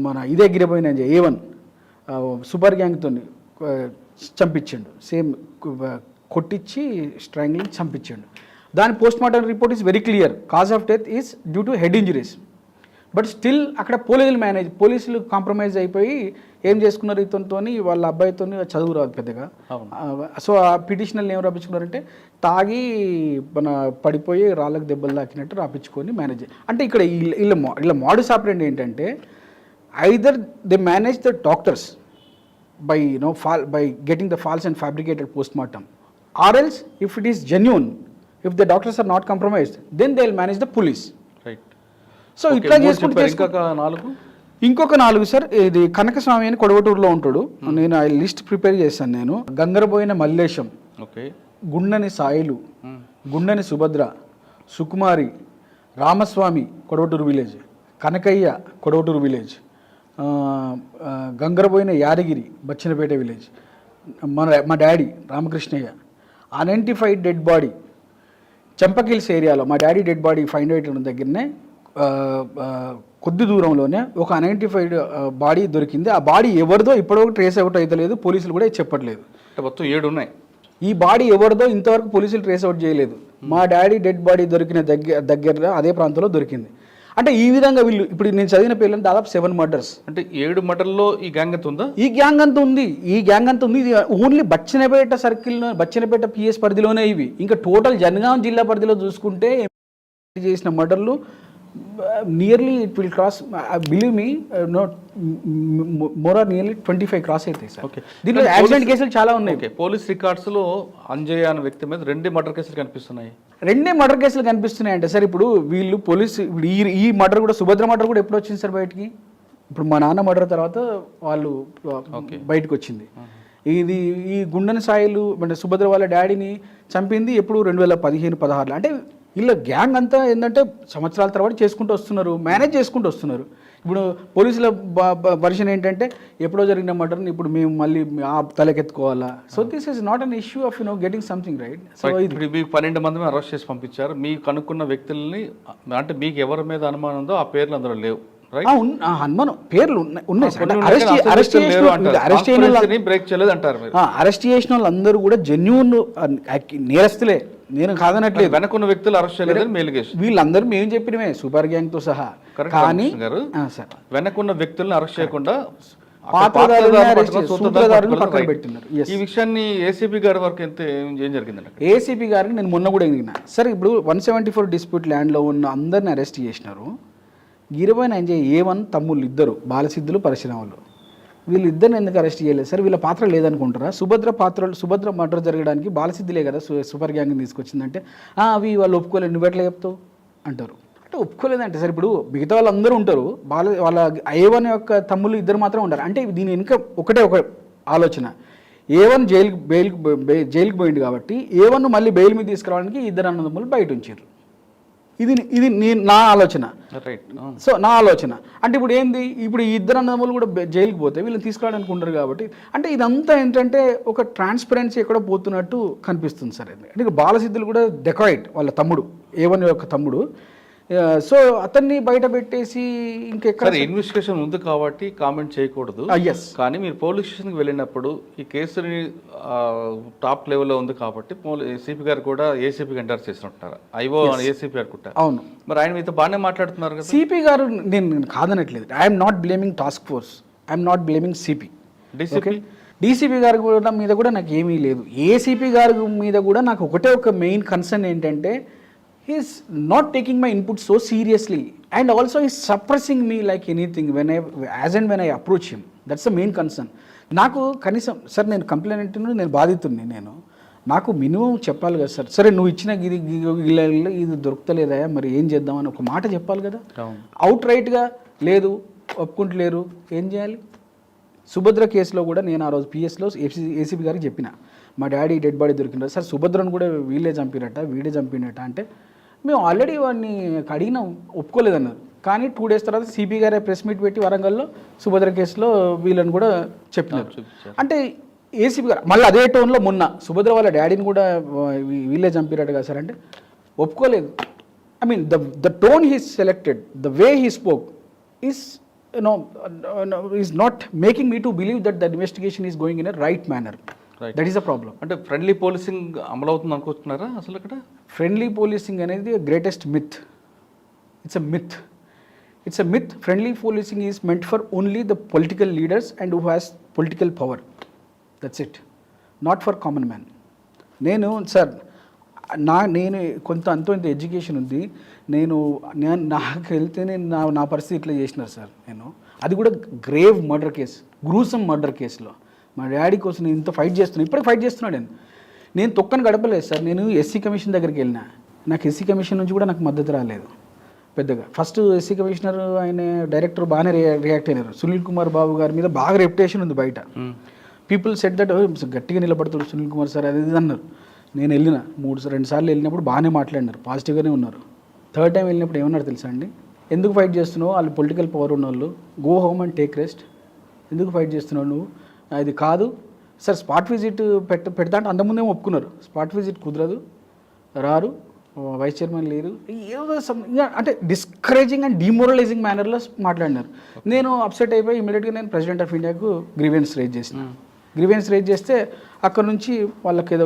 మన ఇదే గిరిపోయిన A1 సూపర్ గ్యాంగ్తో చంపించాడు. సేమ్ కొట్టించి స్ట్రాంగ్లింగ్ చంపించాడు. దాని post mortem report is very clear. Cause of death is due to head injuries. But still అక్కడ పోలీసులు కాంప్రమైజ్ అయిపోయి ఏం చేసుకున్నారు, ఇతనితో వాళ్ళ అబ్బాయితో చదువు రాదు పెద్దగా. సో ఆ పిటిషనర్లు ఏం రాపించుకున్నారంటే తాగి పడిపోయి రాళ్ళకు దెబ్బలు తాకినట్టు రాపించుకొని మేనేజ్. అంటే ఇక్కడ ఇలా మోడస్ ఆపరెండి ఏంటంటే either they manage the doctors by getting the false and fabricated postmortem, or else if it is genuine, if the doctors are not compromised, then they will manage the police. Right. So itla cheskunte ఇంకొక 4 sir. ఇది కనకస్వామి అని కొడవటూరులో ఉంటాడు. నేను ఆ list prepare చేశాను. నేను Gangaraboina Mallesham, Gundani Sailu, Gundani Subhadra, Sukumari, Ramaswamy Kodavatur village, Kanakaiah Kodavatur village, Gangaraboina Yadagiri Bachannapet village, మా daddy Ramakrishnaiah, unidentified dead body చెంపకిల్స్ ఏరియాలో మా డాడీ డెడ్ బాడీ ఫైండ్ అయిన దగ్గరనే కొద్ది దూరంలోనే ఒక అన్ఐడెంటిఫైడ్ బాడీ దొరికింది. ఆ బాడీ ఎవరిదో ఇప్పటివరకు ట్రేస్ అవుట్ అవుతలేదు, పోలీసులు కూడా చెప్పట్లేదు. మొత్తం 7 ఉన్నాయి. ఈ బాడీ ఎవరిదో ఇంతవరకు పోలీసులు ట్రేస్ అవుట్ చేయలేదు. మా డాడీ డెడ్ బాడీ దొరికిన దగ్గరలో అదే ప్రాంతంలో దొరికింది. అంటే ఈ విధంగా వీళ్ళు ఇప్పుడు నేను చదివిన పేర్లను దాదాపు 7 మర్డర్స్. అంటే 7 మర్డర్లో ఈ గ్యాంగ్ అంత ఉందా? ఈ గ్యాంగ్ అంతా ఉంది. ఇది ఓన్లీ బచ్చినపేట సర్కిల్లో, బచ్చినపేట పిఎస్ పరిధిలోనే ఇవి. ఇంకా టోటల్ జనగాం జిల్లా పరిధిలో చూసుకుంటే చేసిన మర్డర్లు nearly it will cross, believe me, more or nearly 25 cross అవుతాయి సార్. ఓకే, దీంట్లో యాక్సిడెంట్ కేసులు చాలా ఉన్నాయి. ఓకే, పోలీస్ రికార్డ్స్లో అంజయ్య అనే వ్యక్తి మీద 2 మర్డర్ కేసులు కనిపిస్తున్నాయి. 2 మర్డర్ కేసులు కనిపిస్తున్నాయంటే సార్ ఇప్పుడు వీళ్ళు పోలీసు ఈ మర్డర్ కూడా, సుభద్ర మర్డర్ కూడా ఎప్పుడు వచ్చింది సార్ బయటికి? ఇప్పుడు మా నాన్న మర్డర్ తర్వాత వాళ్ళు బయటకు వచ్చింది. ఈ గుండెన సాయిలు అంటే సుభద్ర వాళ్ళ డాడీని చంపింది ఎప్పుడు 2015-16లో. అంటే వీళ్ళ గ్యాంగ్ అంతా ఏంటంటే సంవత్సరాల తర్వాత చేసుకుంటూ వస్తున్నారు, మేనేజ్ చేసుకుంటూ వస్తున్నారు. ఇప్పుడు పోలీసుల వర్షన్ ఏంటంటే ఎప్పుడో జరిగిన మర్డర్ని ఇప్పుడు మేము మళ్ళీ తలకెత్తుకోవాలా. So this is not an issue of getting something right. So ఇప్పుడు మీకు 12 మంది అరెస్ట్ చేసి పంపించారు. మీకు కనుక్కున్న వ్యక్తుల్ని అంటే మీకు ఎవరి మీద అనుమానం ఉందో ఆ పేర్లు అందులో లేవు. అనుమానం పేర్లు ఉన్నాయి. అరెస్ట్ చేసిన వాళ్ళందరూ కూడా జెన్యూన్ నేరస్తులే, నేను కాదనట్లేదు. వెనకున్న వ్యక్తులు అరెస్ట్ చేయలేదని మేలుగేసి వీళ్ళందరూ మేము చెప్పినమే సూపర్ గ్యాంగ్ తో సహా. కానీ వెనకున్న వ్యక్తులను అరెస్ట్ చేయకుండా ఈ విషయాన్ని ఏసీపీ గారి వరకు ఏం జరిగిందండి? ఏసీపీ గారికి నేను మొన్న కూడా ఎదిగిన సార్. ఇప్పుడు 174 డిస్ప్యూట్ ల్యాండ్లో ఉన్న అందరిని అరెస్ట్ చేసినారు. గిరిబోయిన A1 తమ్ముళ్ళు ఇద్దరు బాలసిద్ధులు పరశురాములు, వీళ్ళిద్దరిని ఎందుకు అరెస్ట్ చేయలేదు సార్? వీళ్ళ పాత్ర లేదనుకుంటారా? సుభద్ర మర్డర్ జరగడానికి బాలసిద్ధులే కదా సూపర్ గ్యాంగ్ని తీసుకొచ్చిందంటే అవి వాళ్ళు ఒప్పుకోలేదు, నువ్వు ఎట్లా చెప్తావు అంటారు. అంటే ఒప్పుకోలేదంటే సార్ ఇప్పుడు మిగతా వాళ్ళందరూ ఉంటారు, వాళ్ళ A1 యొక్క తమ్ముళ్ళు ఇద్దరు మాత్రం ఉంటారు. అంటే దీని వెనుక ఒక ఆలోచన. A1 జైలుకి పోయింది కాబట్టి A1 మళ్ళీ బెయిల్ మీద తీసుకురావడానికి ఇద్దరు అన్నదమ్ములు బయట ఉంచారు. ఇది నా ఆలోచన. సో నా ఆలోచన అంటే ఇప్పుడు ఏంది, ఇప్పుడు ఈ ఇద్దరు అన్నదమ్ములు కూడా జైలుకి పోతే వీళ్ళని తీసుకురావడానికి ఉండరు కాబట్టి అంటే ఇదంతా ఏంటంటే ఒక ట్రాన్స్పరెన్సీ ఎక్కడ పోతున్నట్టు కనిపిస్తుంది సార్. అంటే బాలసిద్ధులు కూడా డెకాయిట్ వాళ్ళ తమ్ముడు, A1 యొక్క తమ్ముడు. సో అతన్ని బయట పెట్టేసి ఇంకెక్కడ ఇన్వెస్టిగేషన్ ఉంది కాబట్టి కామెంట్ చేయకూడదు. కానీ మీరు పోలీస్ స్టేషన్కి వెళ్ళినప్పుడు ఈ కేసుని టాప్ లెవెల్లో ఉంది కాబట్టి ఏసీపీ గారు కూడా ఏసీపీకి ఎంటర్ చేసినట్టున్నారు. ఐఓ ఏసీపీ అనుకుంటారు. అవును, మరి ఆయన మీతో బాగానే మాట్లాడుతున్నారు కదా. సిపి గారు నేను కాదనట్లేదు. I'm not blaming task force, I'm not blaming CP. DCP గారి కూడా మీద కూడా నాకు ఏమీ లేదు. ఏసీపీ గారి మీద కూడా నాకు ఒక మెయిన్ కన్సర్న్ ఏంటంటే he's not taking my input so seriously and also he's suppressing me like anything when I approach him. That's the main concern. నాకు కనీసం సార్ నేను కంప్లైంట్, నేను బాధితుడిని, నాకు మినిమం చెప్పాలి కదా సార్. సరే నువ్వు ఇచ్చిన ఇది దొరుకుతలేదా, మరి ఏం చేద్దామని ఒక మాట చెప్పాలి కదా. అవుట్ రైట్గా లేదు, ఒప్పుకుంటలేరు, ఏం చేయాలి? సుభద్ర కేసులో కూడా నేను ఆ రోజు పిఎస్లో ఏసీపీ గారికి చెప్పిన, మా డాడీ డెడ్ బాడీ దొరికినారు సార్, సుభద్రను కూడా వీడే చంపినట్ట అంటే మేము ఆల్రెడీ వాడిని అడిగినాం, ఒప్పుకోలేదన్నారు. కానీ 2 days తర్వాత సిపి గారే ప్రెస్ మీట్ పెట్టి వరంగల్లో సుభద్ర కేసులో వీళ్ళని కూడా చెప్పినారు. అంటే ఏసీపీ గారు మళ్ళీ అదే టోన్లో మొన్న సుభద్ర వాళ్ళ డాడీని కూడా వీళ్ళే చంపినట్టు కదా సార్ అంటే ఒప్పుకోలేదు. I mean the tone he selected, the way he spoke is is not making me to believe that the investigation is going in a right manner. That is a problem. అంటే friendly policing అమలు అవుతుంది అనుకుంటున్నారా? అసలు ఇక్కడ friendly policing అనేది greatest myth. It's a myth. Friendly policing is meant for only the political leaders and who has political power. That's it, not for common man. Sir నేను అంతో ఇంత ఎడ్యుకేషన్ ఉంది, నాకు వెళ్తే నా పరిస్థితి ఇట్లా చేసినారు సార్. అది కూడా grave murder case, gruesome murder కేసులో మా డాడీ కోసం నేను ఇంత ఫైట్ చేస్తున్నాను, ఇప్పటికి ఫైట్ చేస్తున్నాడు. నేను తొక్కని గడపలేదు సార్. నేను ఎస్సీ కమిషన్ దగ్గరికి వెళ్ళినా, నాకు ఎస్సీ కమిషన్ నుంచి కూడా నాకు మద్దతు రాలేదు పెద్దగా. ఫస్ట్ ఎస్సీ కమిషనర్ ఆయన డైరెక్టర్ బాగానే రియాక్ట్ అయినారు. సునీల్ కుమార్ బాబు గారి మీద బాగా రెప్యుటేషన్ ఉంది బయట. పీపుల్ సెట్ దట్ గట్టిగా నిలబడతాడు సునీల్ కుమార్ సార్ అది ఇది అన్నారు. నేను వెళ్ళిన 2 సార్లు వెళ్ళినప్పుడు బాగానే మాట్లాడినారు, పాజిటివ్గానే ఉన్నారు. థర్డ్ టైం వెళ్ళినప్పుడు ఏమన్నారు తెలుసా అండి, ఎందుకు ఫైట్ చేస్తున్నావు, వాళ్ళు పొలిటికల్ పవర్ ఉన్న వాళ్ళు, go home and take rest, ఎందుకు ఫైట్ చేస్తున్నావు నువ్వు, అది కాదు సార్ స్పాట్ విజిట్ పెడతా అంటే అంతకుముందేమో ఒప్పుకున్నారు, స్పాట్ విజిట్ కుదరదు, రారు, వైస్ చైర్మన్ లేరు, ఏదో ఇంకా అంటే డిస్కరేజింగ్ అండ్ డిమోరలైజింగ్ మేనర్లో మాట్లాడినారు. నేను అప్సెట్ అయిపోయి ఇమీడియట్గా నేను ప్రెసిడెంట్ ఆఫ్ ఇండియాకు గ్రీవెన్స్ రేజ్ చేసిన. గ్రీవెన్స్ రేజ్ చేస్తే అక్కడ నుంచి వాళ్ళకి ఏదో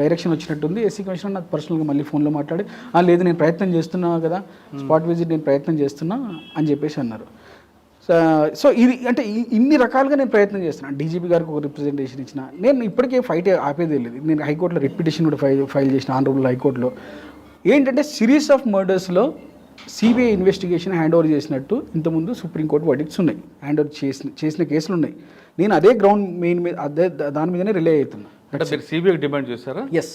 డైరెక్షన్ వచ్చినట్టుంది. ఎస్సీ కమిషనర్ నాకు పర్సనల్గా మళ్ళీ ఫోన్లో మాట్లాడి, లేదు నేను ప్రయత్నం చేస్తున్నా కదా, స్పాట్ విజిట్ నేను ప్రయత్నం చేస్తున్నా అని చెప్పేసి అన్నారు. సో ఇది అంటే ఇన్ని రకాలుగా నేను ప్రయత్నం చేస్తున్నాను. డీజీపీ గారికి ఒక రిప్రజెంటేషన్ ఇచ్చిన, నేను ఇప్పటికే ఫైట్ ఆపేది లేదు. నేను హైకోర్టులో రిట్ పిటిషన్ కూడా ఫైల్ చేసిన, ఆనరబుల్ హైకోర్టులో. ఏంటంటే సిరీస్ ఆఫ్ మర్డర్స్లో సిబిఐ ఇన్వెస్టిగేషన్ హ్యాండ్ ఓవర్ చేసినట్టు ఇంతకుముందు సుప్రీంకోర్టు వర్డిక్ట్స్ ఉన్నాయి, హ్యాండ్ ఓవర్ చేసిన కేసులు ఉన్నాయి. నేను అదే గ్రౌండ్ మెయిన్ మీద దాని మీదనే రిలే అవుతున్నా. అంటే మీరు సిబిఐకి డిమాండ్ చేశారా? ఎస్,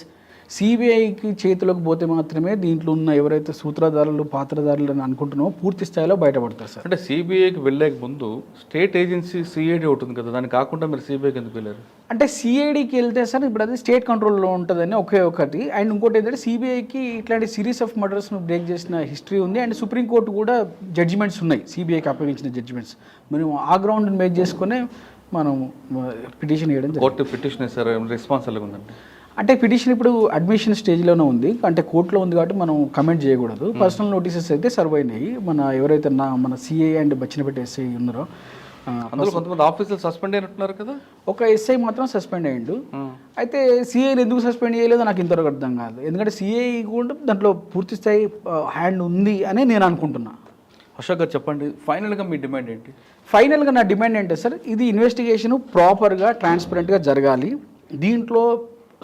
సిబిఐకి చేతిలోకి పోతే మాత్రమే దీంట్లో ఉన్న ఎవరైతే సూత్రధారులు పాత్రధారులు అని అనుకుంటున్నామో పూర్తి స్థాయిలో బయటపడతారు సార్. అంటే సిబిఐకి వెళ్ళలేక ముందు స్టేట్ ఏజెన్సీ సిఐడి ఉంటుంది కదా, దాన్ని కాకుండా మీరు సిబిఐకి ఎందుకు వెళ్ళారు? అంటే సిఐడికి వెళ్తే సార్ ఇప్పుడు అది స్టేట్ కంట్రోల్లో ఉంటుందని ఒకే ఒకటి. అండ్ ఇంకోటి ఏంటంటే సిబిఐకి ఇట్లాంటి సిరీస్ ఆఫ్ మర్డర్స్ను బ్రేక్ చేసిన హిస్టరీ ఉంది. అండ్ సుప్రీంకోర్టు కూడా జడ్జిమెంట్స్ ఉన్నాయి, సిబిఐకి అప్పగించిన జడ్జిమెంట్స్. మనం ఆ గ్రౌండ్ మేక్ చేసుకునే మనం పిటిషన్ వేయడం. కోర్టు పిటిషన్ వేసారు, రెస్పాన్స్ ఎలా ఉందండి? అంటే పిటిషన్ ఇప్పుడు అడ్మిషన్ స్టేజ్లోనే ఉంది, అంటే కోర్టులో ఉంది కాబట్టి మనం కమెంట్ చేయకూడదు. పర్సనల్ నోటీసెస్ అయితే సర్వ్ అయినాయి. ఎవరైతే మన సిఐ అండ్ బచ్చినపేట ఎస్ఐ ఉన్నారో, అందులో కొంతమంది ఆఫీసర్లు సస్పెండ్ అయినట్టున్నారు కదా. ఒక ఎస్ఐ మాత్రం సస్పెండ్ అయ్యిండు. అయితే సిఐని ఎందుకు సస్పెండ్ చేయలేదో నాకు ఇంతవరకు అర్థం కాదు. ఎందుకంటే సిఐ కూడా దాంట్లో పూర్తి స్థాయి హ్యాండ్ ఉంది అని నేను అనుకుంటున్నా. అశోక్ గారు చెప్పండి, ఫైనల్గా మీ డిమాండ్ ఏంటి? ఫైనల్గా నా డిమాండ్ ఏంటి సార్, ఇది ఇన్వెస్టిగేషన్ ప్రాపర్గా ట్రాన్స్పరెంట్గా జరగాలి. దీంట్లో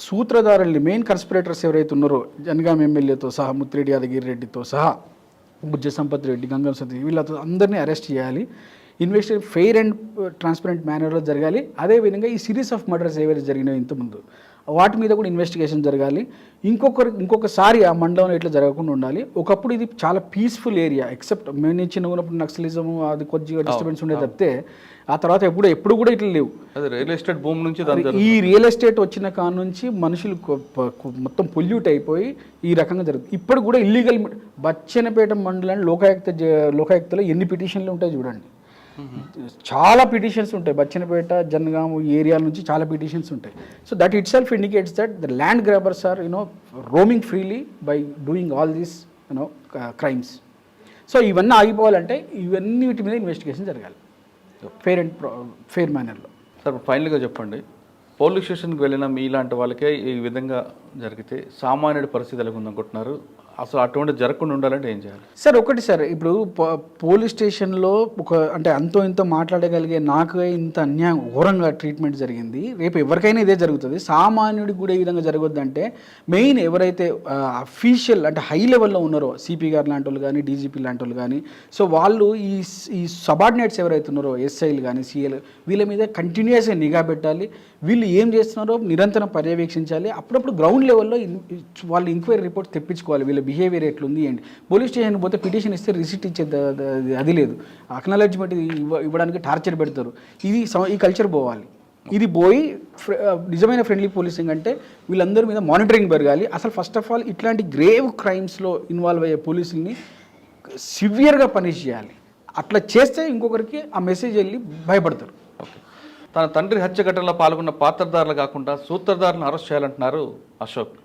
సూత్రధారుల్ని, మెయిన్ కన్స్పిరేటర్స్ ఎవరైతే ఉన్నారో, జనగాం ఎమ్మెల్యేతో సహా, ముత్తిరెడ్డి యాదగిరి రెడ్డితో సహా, బుజ్జ సంపత్ రెడ్డి, గంగం సతీ, వీళ్ళతో అందరినీ అరెస్ట్ చేయాలి. ఇన్వెస్టిగేషన్ ఫెయిర్ అండ్ ట్రాన్స్పరెంట్ మేనర్లో జరగాలి. అదేవిధంగా ఈ సిరీస్ ఆఫ్ మర్డర్స్ ఏవైతే జరిగినాయో ఇంతకుముందు, వాటి మీద కూడా ఇన్వెస్టిగేషన్ జరగాలి. ఇంకొకసారి ఆ మండలంలో ఇట్లా జరగకుండా ఉండాలి. ఒకప్పుడు ఇది చాలా పీస్ఫుల్ ఏరియా, ఎక్సెప్ట్ మేము చిన్నగా ఉన్నప్పుడు నక్సలిజం అది కొద్దిగా డిస్టర్బెన్స్ ఉండే తప్పితే, ఆ తర్వాత ఎప్పుడు కూడా ఇట్లా లేవు. రియల్ ఎస్టేట్ భూమి నుంచి ఈ రియల్ ఎస్టేట్ వచ్చిన కాడ నుంచి మనుషులు మొత్తం పొల్యూట్ అయిపోయి ఈ రకంగా జరుగుతుంది. ఇప్పుడు కూడా ఇల్లీగల్ బచ్చనపేట మండలాన్ని లోకాయుక్తలో ఎన్ని పిటిషన్లు ఉంటాయి చూడండి. చాలా పిటిషన్స్ ఉంటాయి, బచ్చనపేట, జనగాము ఏరియాల నుంచి చాలా పిటిషన్స్ ఉంటాయి. So that it self indicates that the land grabbers are roaming freely by doing all these crimes. So ఇవన్నీ ఆగిపోవాలంటే ఇవన్నీ వీటి మీద ఇన్వెస్టిగేషన్ జరగాలి ఫెయిర్ మేనర్లో. సార్ ఫైనల్గా చెప్పండి, పోలీస్ స్టేషన్కి వెళ్ళిన మీలాంటి వాళ్ళకే ఈ విధంగా జరిగితే సామాన్యుడి పరిస్థితి ఎలా ఉందనుకుంటున్నారు? అసలు అటువంటి జరగకుండా ఉండాలంటే ఏం చేయాలి? సార్ ఒకటి సార్, ఇప్పుడు పోలీస్ స్టేషన్లో అంటే అంతో ఇంతో మాట్లాడగలిగే నాకు ఇంత అన్యాయం ఘోరంగా ట్రీట్మెంట్ జరిగింది. రేపు ఎవరికైనా ఇదే జరుగుతుంది. సామాన్యుడికి కూడా ఈ విధంగా జరగొద్దంటే మెయిన్ ఎవరైతే అఫీషియల్ అంటే హై లెవెల్లో ఉన్నారో, సిపి గారు లాంటి వాళ్ళు కానీ, డీజీపీ లాంటి వాళ్ళు కానీ, సో వాళ్ళు ఈ సబార్డినేట్స్ ఎవరైతే ఉన్నారో, ఎస్ఐలు కానీ, సిఐలు, వీళ్ళ మీద కంటిన్యూస్గా నిఘా పెట్టాలి. వీళ్ళు ఏం చేస్తున్నారో నిరంతరం పర్యవేక్షించాలి. అప్పుడప్పుడు గ్రౌండ్ లెవెల్లో వాళ్ళు ఎంక్వైరీ రిపోర్ట్ తెప్పించుకోవాలి, వీళ్ళ బిహేవియర్ ఎట్లుంది ఏంటి. పోలీస్ స్టేషన్కి పోతే పిటిషన్ ఇస్తే రిసిట్ ఇచ్చేది అది లేదు, అక్నాలెడ్జ్మెంట్ ఇవ్వడానికి టార్చర్ పెడతారు. ఈ కల్చర్ పోవాలి. ఇది పోయి నిజమైన ఫ్రెండ్లీ పోలీసింగ్ అంటే వీళ్ళందరి మీద మానిటరింగ్ పెరగాలి. అసలు ఫస్ట్ ఆఫ్ ఆల్ ఇట్లాంటి గ్రేవ్ క్రైమ్స్లో ఇన్వాల్వ్ అయ్యే పోలీసుల్ని సివియర్గా పనిష్ చేయాలి. అట్లా చేస్తే ఇంకొకరికి ఆ మెసేజ్ వెళ్ళి భయపడతారు. తన తండ్రి హత్య ఘటనలో పాల్గొన్న పాత్రధారులు కాకుండా సూత్రధారులను అరెస్ట్ చేయాలంటున్నారు అశోక్.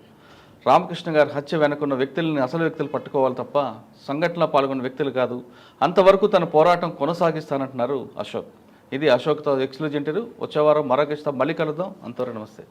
రామకృష్ణ గారి హత్య వెనుకున్న వ్యక్తులని అసలు వ్యక్తులు పట్టుకోవాలి తప్ప సంఘటనలో పాల్గొన్న వ్యక్తులు కాదు. అంతవరకు తన పోరాటం కొనసాగిస్తానంటున్నారు అశోక్. ఇది అశోక్తో ఎక్స్క్లూజివ్ ఇంటర్వ్యూ. వచ్చే వారం మరొక మళ్ళీ కలుద్దాం. అంతవరకు నమస్తే.